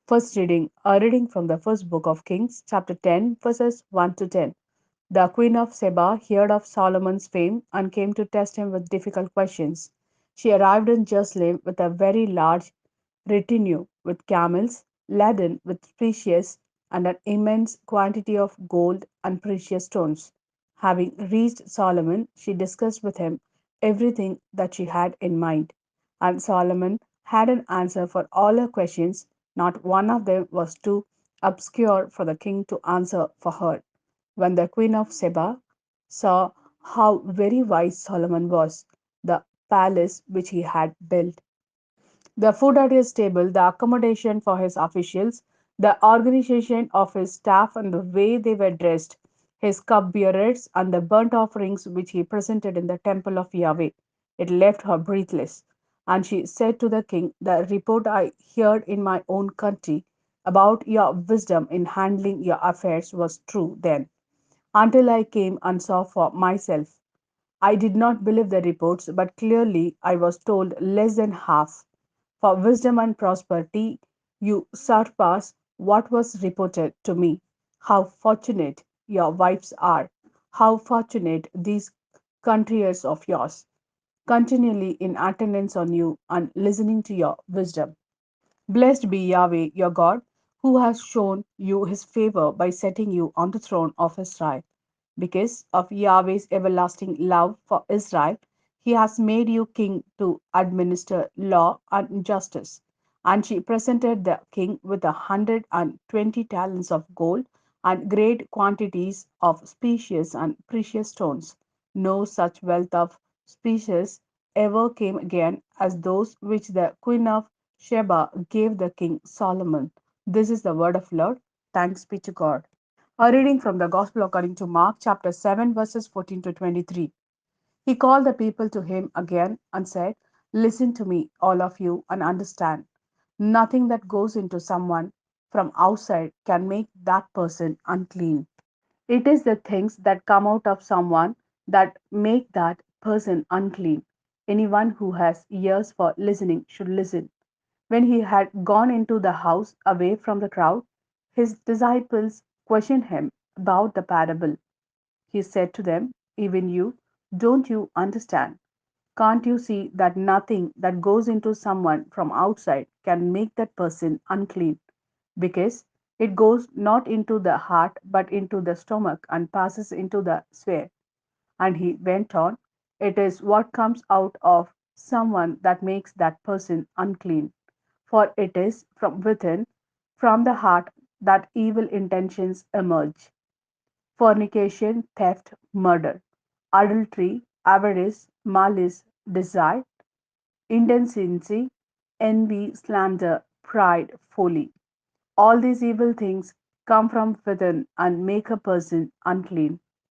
First reading, a reading from the first book of Kings, chapter 10, verses 1 to 10. The queen of Sheba heard of Solomon's fame and came to test him with difficult questions. She arrived in Jerusalem with a very large retinue, with camels laden with precious and an immense quantity of gold and precious stones. Having reached Solomon, she discussed with him everything that she had in mind. And Solomon had an answer for all her questions. Not one of them was too obscure for the king to answer for her. When the queen of Sheba saw how very wise Solomon was, the palace which he had built, the food at his table, the accommodation for his officials, the organization of his staff, and the way they were dressed, his cupbearers, and the burnt offerings which he presented in the temple of Yahweh. It left her breathless. And she said to the king, the report I heard in my own country about your wisdom in handling your affairs was true then, until I came and saw for myself. I did not believe the reports, but clearly I was told less than half. For wisdom and prosperity, you surpass what was reported to me. How fortunate your wives are! How fortunate these countryers of yours, continually in attendance on you and listening to your wisdom. Blessed be Yahweh your God, who has shown you his favor by setting you on the throne of Israel. Because of Yahweh's everlasting love for Israel, he has made you king to administer law and justice. And she presented the king with 120 talents of gold and great quantities of precious and precious stones. No such wealth of species ever came again as those which the queen of Sheba gave the king Solomon. This is the word of Lord. Thanks be to God. A reading from the Gospel according to Mark, chapter 7, verses 14 to 23. He called the people to him again and said, listen to me, all of you, and understand. Nothing that goes into someone from outside can make that person unclean. It is the things that come out of someone that make that person unclean. Anyone who has ears for listening should listen. When he had gone into the house away from the crowd, his disciples questioned him about the parable. He said to them, even you, don't you understand? Can't you see that nothing that goes into someone from outside can make that person unclean? Because it goes not into the heart but into the stomach and passes into the sphere. And he went on, it is what comes out of someone that makes that person unclean. For it is from within, from the heart, that evil intentions emerge: fornication, theft, murder, adultery, avarice, malice, desire, indecency, envy, slander, pride, folly. All these evil things come from within and make a person unclean.